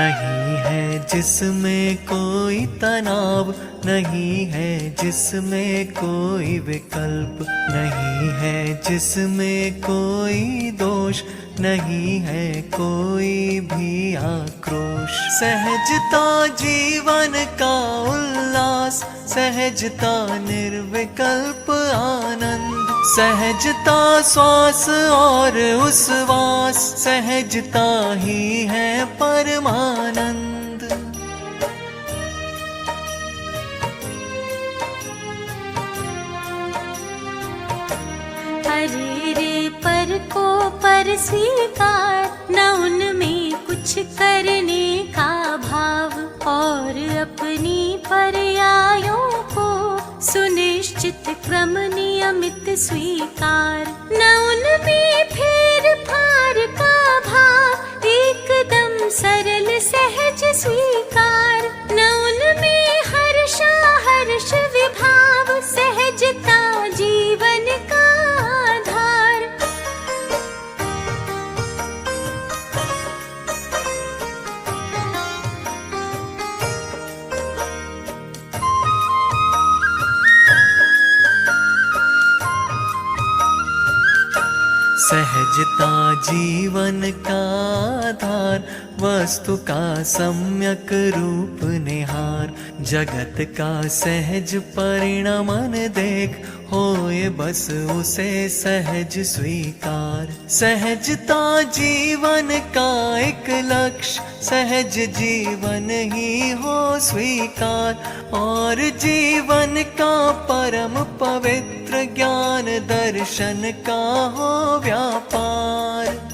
नहीं है जिसमें कोई तनाव, नहीं है जिसमें कोई विकल्प, नहीं है जिसमें कोई दोष, नहीं है कोई भी आक्रोश। सहजता जीवन का उल्लास, सहजता निर्विकल्प आनंद, सहजता श्वास और उच्छ्वास, सहजता ही है परमानंद। अरे रे पर को पर स्वीकार, न उनमें कुछ करने का भाव, और अपनी पर्यायों को सुनिश्चित क्रम नियमित स्वीकार। न उनमें फेर फार का भाव, एकदम सरल सहज स्वीकार। न उनमें हर्षा हर्ष विभाव, सहजता जीवन का आधार। सहजता जीवन का आधार, वस्तु का सम्यक रूप निहार। जगत का सहज परिणमन देख, होए बस उसे सहज स्वीकार। सहजता जीवन का एक लक्ष्य, सहज जीवन ही हो स्वीकार। और जीवन का परम पवित्र ज्ञान दर्शन का हो व्यापार।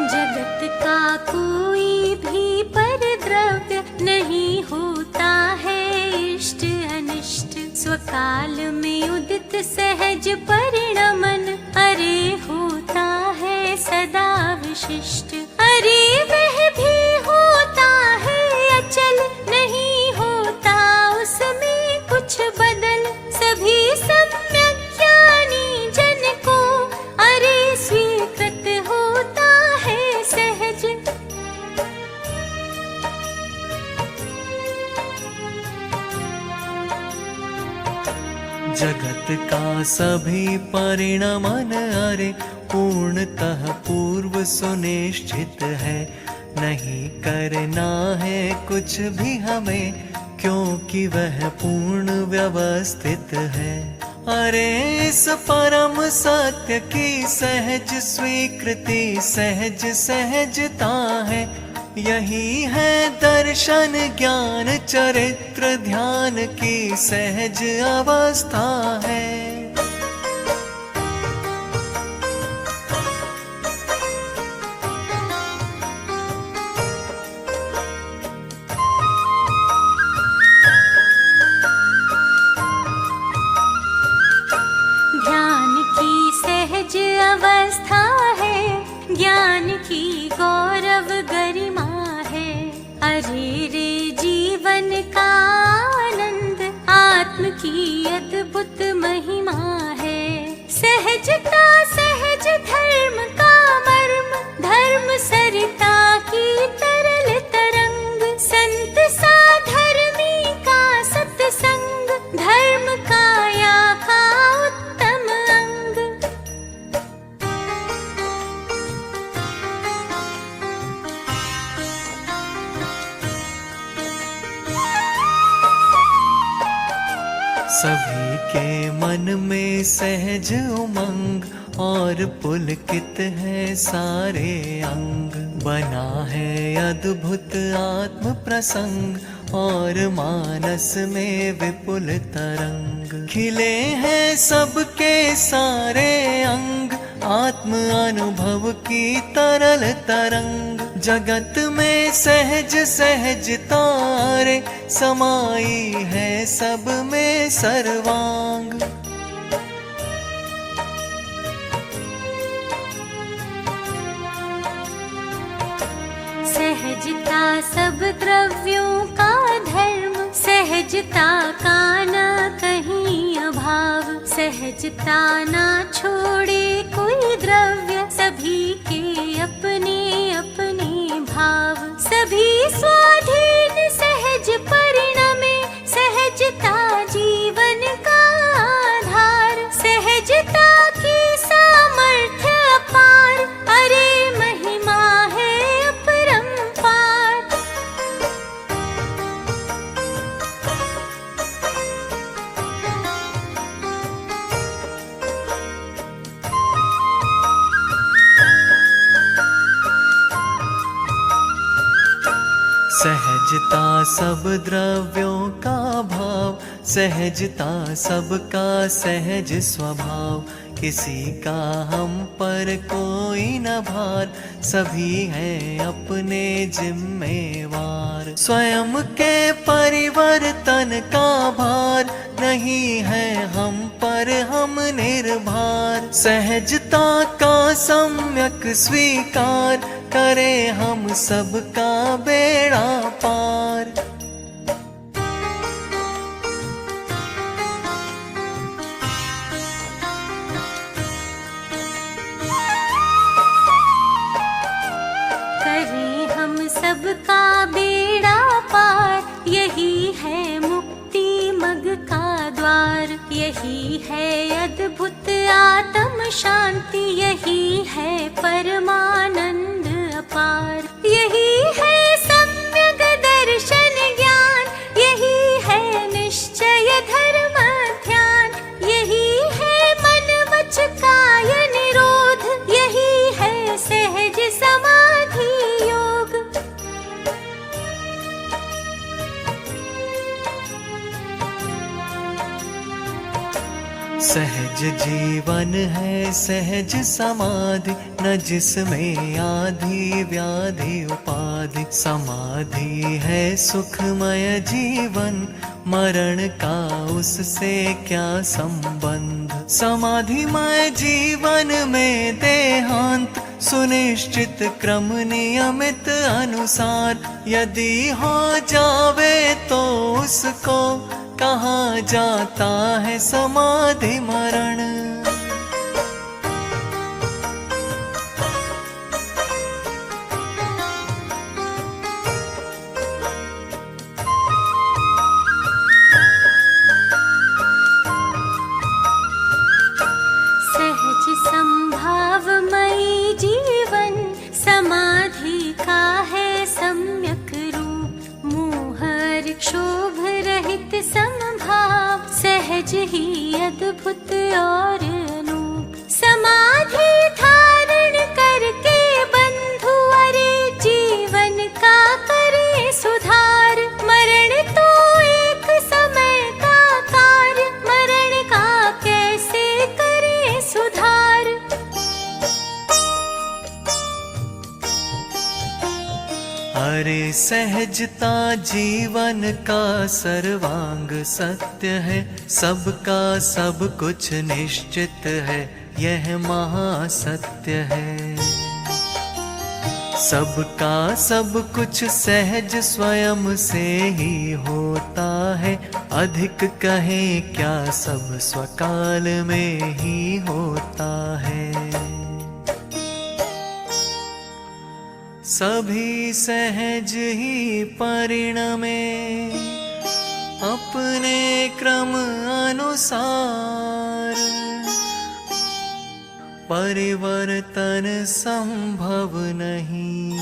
जगत का कोई भी परद्रव्य नहीं होता है इष्ट अनिष्ट, स्वकाल में उदित सहज परिणमन, अरे होता है सदा विशिष्ट। अरे वह भी होता है अचल, नहीं होता उसमें कुछ बदल। सभी सम्यक ज्ञानी जन को अरे स्वीकृत होता है सहज। जगत का सभी परिणमन अरे पूर्णतः पूर्व सुनिश्चित है। नहीं करना है कुछ भी हमें, क्योंकि वह पूर्ण व्यवस्थित है। अरे इस परम सत्य की सहज स्वीकृति सहज सहजता है। यही है दर्शन ज्ञान चरित्र ध्यान की सहज अवस्था है। ध्यान की सहज अवस्था है, ज्ञान की गौरव गरिमा है। अरे रे जीवन का आनंद, आत्म की अद्भुत महिमा है। सहजता सहज धर्म का मर्म, धर्म सरिता की तरल तरंग। संत साधर्मी का सत्संग, धर्म काया का उत्तम अंग। सभी के मन में सहज उमंग, और पुलकित है सारे अंग। बना है अद्भुत आत्म प्रसंग, और मानस में विपुल तरंग। खिले हैं सबके सारे अंग, आत्म अनुभव की तरल तरंग। जगत में सहज सहजता रे, समाई है सब में सर्वांग। सहजता सब द्रव्यों का धर्म, सहजता का न सहजता ना छोड़े कोई द्रव्य, सभी के अपने अपने भाव, सभी स्वाधीन सहज परिणमे, सहजता जीवन का आधार, सहजता की सामर्थ्य अपार, अरे महिमा है अपरंपार। सहजता सब द्रव्यों का भाव, सहजता सबका सहज स्वभाव, किसी का हम पर कोई न भार, सभी हैं अपने जिम्मेवार। स्वयं के परिवर्तन का भार नहीं है हम पर, हम निर्भर। सहजता का सम्यक स्वीकार करें हम सबका बेड़ा पार। करें हम सबका बेड़ा पार, यही है मुक्ति मग का द्वार, यही है अद्भुत आत्म शांति, यही है परमानंद अपार, यही है सम्यक दर्शन ज्ञान, यही है निश्चय धर्म ध्यान, यही है मन वच काय निरोध, यही है सहज समाधि योग। सहज जीवन है सहज समाधि, न जिसमें आधि व्याधि उपाधि। समाधि है सुखमय जीवन, मरण का उससे क्या संबंध। समाधिमय जीवन में देहांत, सुनिश्चित क्रम नियमित अनुसार, यदि हो जावे तो उसको कहा जाता है समाधि मरण। सहज संभावमयी जीवन, समाधि का है सम्यक रूप, मोह क्षोभ रहित समभाव, सहज ही अद्भुत और अनूप। समाधि धारण करके बंधु अरे जीवन का करे सुधार, मरण तो एक समय का कार्य, मरण का कैसे करे सुधार। अरे सहजता जीवन का सर्वांग सत्य है, सबका सब कुछ निश्चित है, यह महासत्य है। सबका सब कुछ सहज स्वयं से ही होता है, अधिक कहें क्या सब स्वकाल में ही होता है। सभी सहज ही परिणमे, अपने क्रम अनुसार, परिवर्तन संभव नहीं,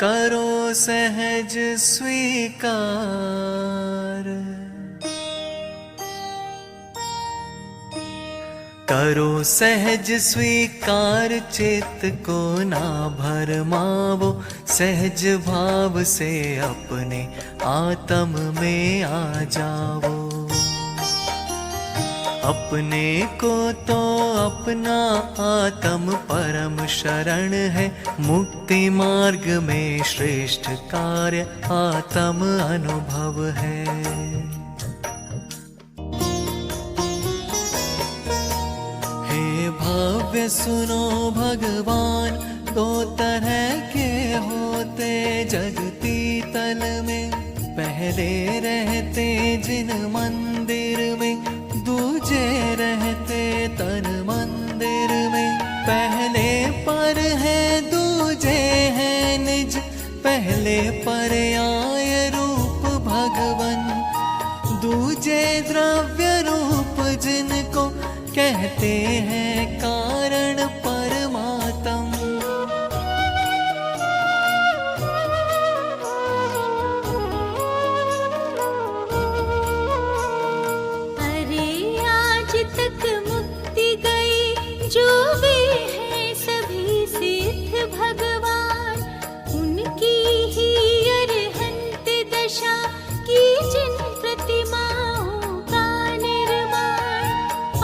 करो सहज स्वीकार। करो सहज स्वीकार, चित्त को ना भरमावो, सहज भाव से अपने आत्म में आ जाओ। अपने को तो अपना आत्म परम शरण है, मुक्ति मार्ग में श्रेष्ठ कार्य आत्म अनुभव है। भव्य सुनो भगवान, दो तरह के होते जगती तल में, पहले रहते जिन मंदिर में, दूजे कहते हैं कारण परमात्म। अरे आज तक मुक्ति गई जो वे हैं सभी सिद्ध भगवान, उनकी ही अरहंत दशा की जिन प्रतिमाओं का निर्माण,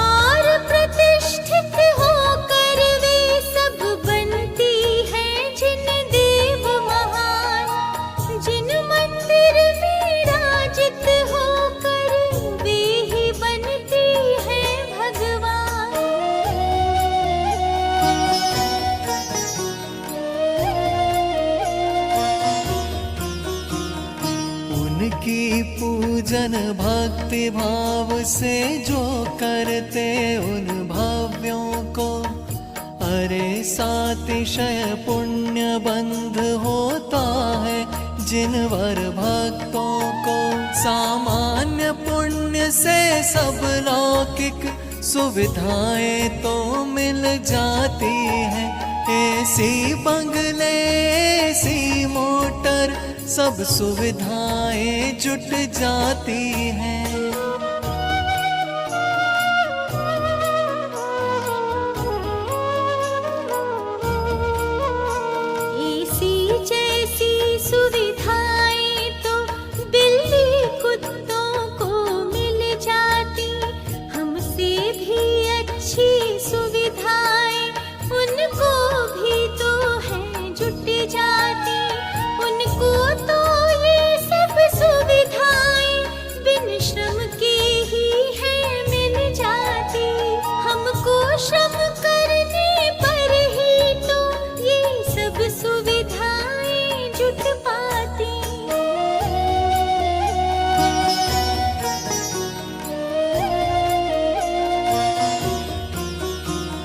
और प्रतिष्ठित होकर वे सब बनती हैं जिन देव महान, जिन मंदिर विराजित होकर वे ही बनती हैं भगवान। उनकी पूजन भक्ति भाव से जो करते उन भव्यों को, अरे सातिशय पुण्य बंध होता है जिन वर भक्तों को। सामान्य पुण्य से सब लौकिक सुविधाएं तो मिल जाती हैं, ऐसी बंगले ऐसी मोटर सब सुविधाएं जुट जाती हैं। ऐसी जैसी सुविधाएं तो बिल्ली कुत्तों को मिल जाती, हमसे भी अच्छी सुविधाएं उनको भी तो हैं जुट जाती। उनको तो ये सब सुविधाएं बिन श्रम के ही हैं मिल जाती, हमको श्रम करने पर ही तो ये सब सुविधाएं जुट पाती।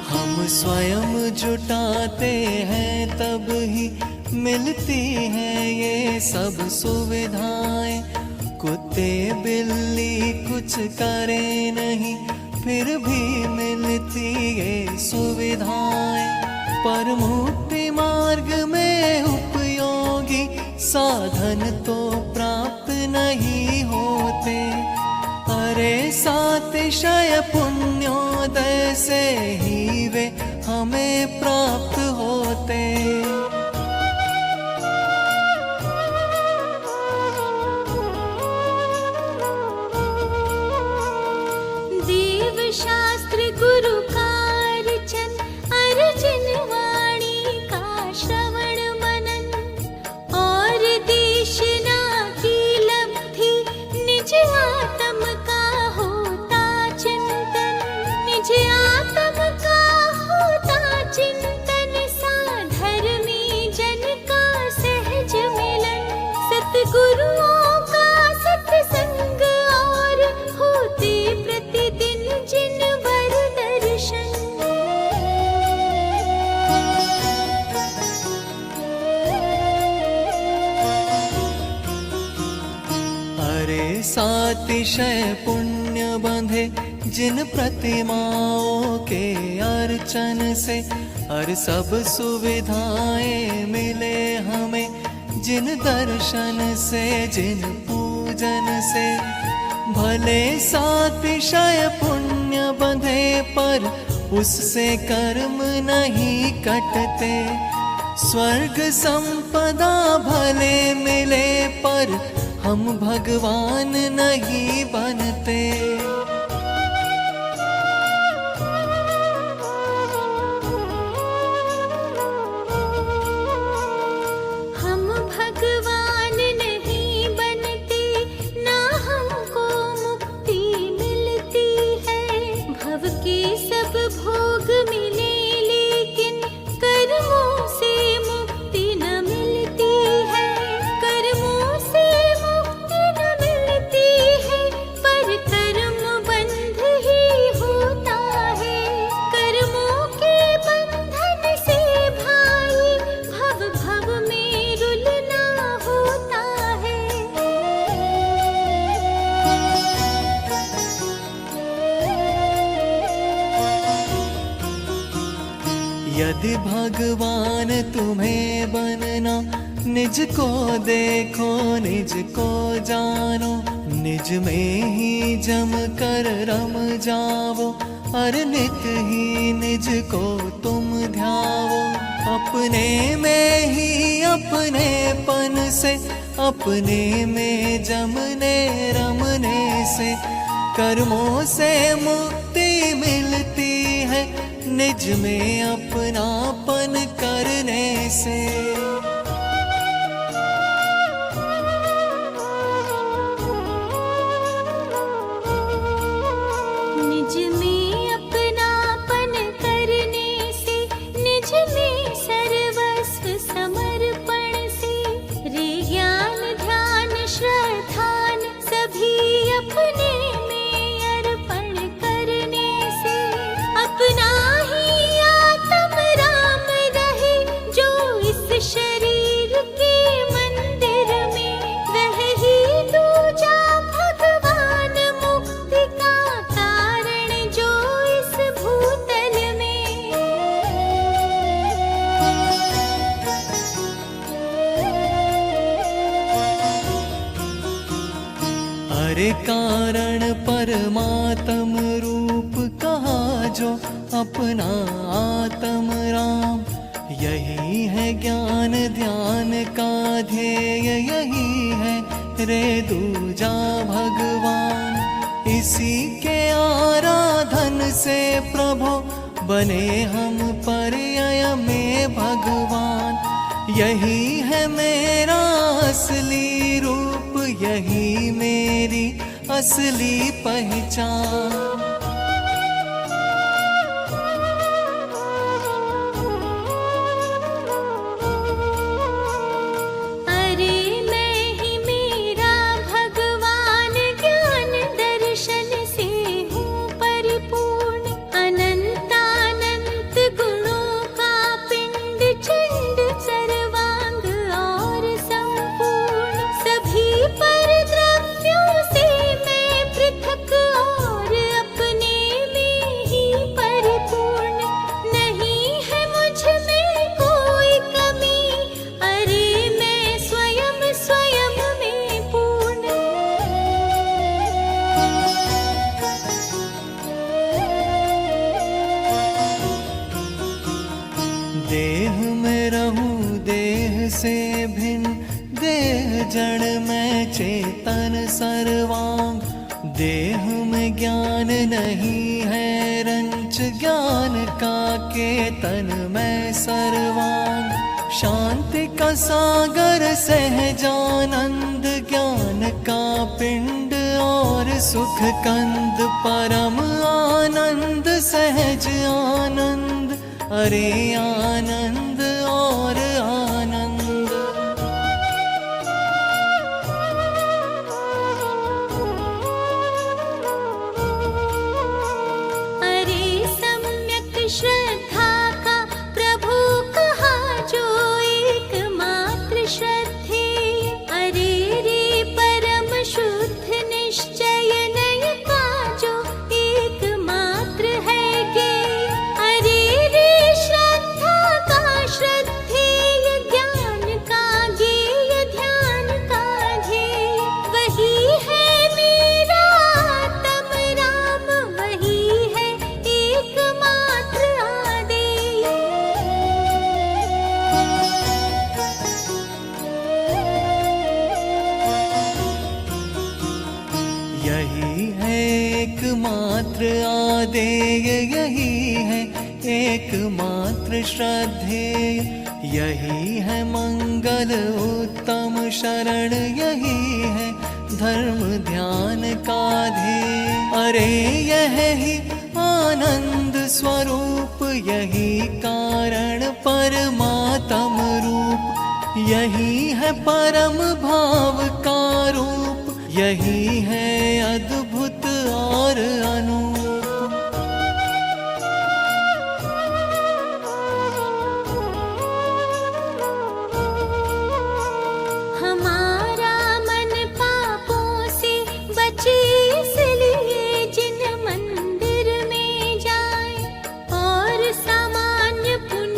हम स्वयं जुटाते हैं तब ही मिलती हैं ये सब सुविधाएं। कुत्ते बिल्ली कुछ करे नहीं फिर भी मिलती ये सुविधाएं। पर मुक्ति मार्ग में उपयोगी साधन तो प्राप्त नहीं होते, अरे सातिशय पुण्योदय से ही वे हमें प्राप्त होते। देव शास्त्र गुरु का अर्चन, अर्जुन वाणी का श्रवण मनन, और देशना की लब्धि निज आत्म का होता चिंतन, निज आत्म का होता चिंतन, साधर्मी जन का सहज मिलन, सतगुरुओं का सत्संग और होते प्रतिदिन जिन वर दर्शन। अरे सातिशय पुण्य बंधे जिन प्रतिमाओं के अर्चन से, और सब सुविधाएं मिले हमें जिन दर्शन से जिन पूजन से। भले सातिशय पुण्य बंधे पर उससे कर्म नहीं कटते, स्वर्ग संपदा भले मिले पर हम भगवान नहीं बनते। हम भगवान नहीं बनते, ना हमको मुक्ति मिलती है। भव के सब भोग मिले लेकिन कर्मों से मुक्ति न मिलती है, कर्मों से मुक्ति न मिलती है। पर कर्म यदि भगवान तुम्हें बनना, निज को देखो निज को जानो, निज में ही जम कर रम जावो, हर नित ही निज को तुम ध्यावो। अपने में ही अपनेपन से, अपने में जमने रमने से, कर्मों से मुक्ति मिलती है, निज में अपनापन करने से। निज में अपनापन करने से, निज में सर्वस्व समर्पण से, रे ज्ञान ध्यान श्रद्धान सभी अपने में अर्पण करने से, अपना ही आत्म राम रहे जो इस शरीर के मंदिर में, वह ही दूजा भगवान मुक्ति का कारण जो इस भूतल में। अरे कारण परमात्म रूप कहा जो अपना आत्म राम, यही है ज्ञान ध्यान का ध्येय, यही है रे दूजा भगवान। इसी के आराधन से प्रभु बने हम पर्याय में भगवान। यही है मेरा असली रूप, यही मेरी असली पहचान। अरे मैं ही मेरा भगवान ज्ञान दर्शन से हूँ परिपूर्ण, अनंतानंत गुणों का पिंड चंड सर्वांग और संपूर्ण। सभी पर द्रव्यों से मैं पृथक और अपने में ही परिपूर्ण, नहीं है मुझ में कोई कमी, अरे मैं स्वयं स्वयं में पूर्ण। देह में रहूं देह से भिन्न, देह जड़ में चेतन सर्वांग। देह में ज्ञान नहीं है रंच, ज्ञान का केतन में सर्वांग। शांति का सागर सहजानंद, ज्ञान का पिंड और सुख कंद। परम आनंद सहज आनंद, अरे आनंद और आनंद। अरे सम्यक श्रद्धा का प्रभु कहा जो एकमात्र श्रद्धेय, अरे रे परम शुद्ध निश्चय नय का जो एकमात्र है ज्ञेय। अरे रे श्रद्धा का श्रद्धेय, ज्ञान का ज्ञेय ध्यान का ध्येय, वही है मेरा आत्म राम, वही है एकमात्र आदेय। यही है एकमात्र आदेय, यही है एकमात्र श्रद्धेय। यही है मंगल उत्तम शरण, यही है धर्म ध्यान का ध्येय। अरे यह ही आनंद स्वरूप, यही कारण परमात्म रूप। यही है परम भाव का रूप, यही है अद्भुत और अनूप। हमारा मन पापों से बचे, इसलिए जिन मंदिर में जाए और सामान्य पुण्य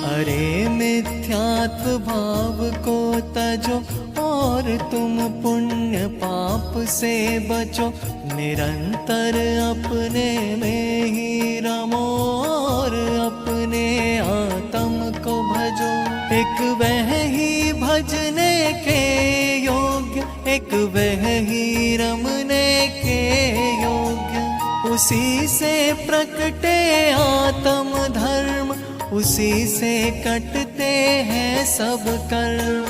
अरे मिथ्यात्व भाव को तजो और तुम पुण्य पाप से बचो, निरंतर अपने में ही रमो और अपने आत्म को भजो। एक वह ही भजने के योग्य, एक वह ही रमने के योग्य, उसी से प्रकटे आत्म धर्म, उसी से कटते हैं सब कर्म।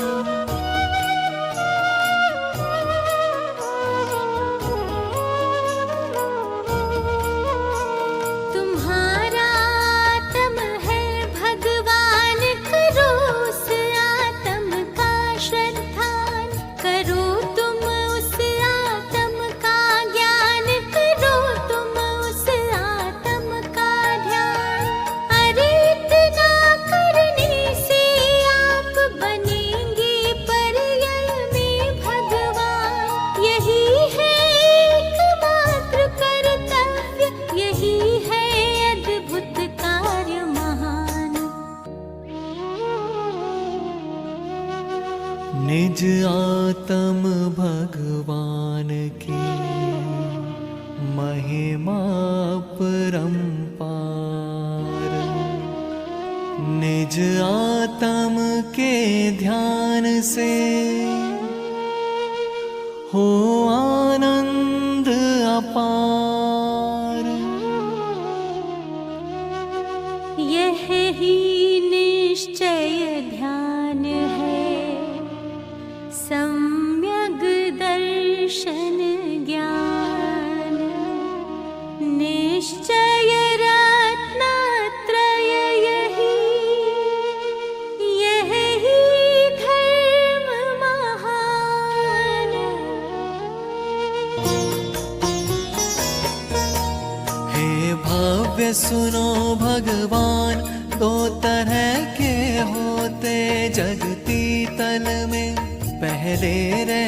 तुम्हारा आत्म है भगवान, करो उस आत्म का श्रद्धान, करो तुम उस आत्म का ज्ञान, करो तुम उस आत्म का ध्यान। अरे इतना करने से आप बनेंगे पर्याय में भगवान। यही है एकमात्र कर्तव्य, यही है अद्भुत कार्य महान। निज आत्म भगवान की महिमा परंपार, निज आत्म के ध्यान से हो आनंद अपार। यह ही निश्चय ध्यान है, सम्यग दर्शन ज्ञान, निश्चय रत्नत्रय यही, यही धर्म महान। हे भव्य सुनो भगवान, दो तरह के होते जगती तल में, पहले रह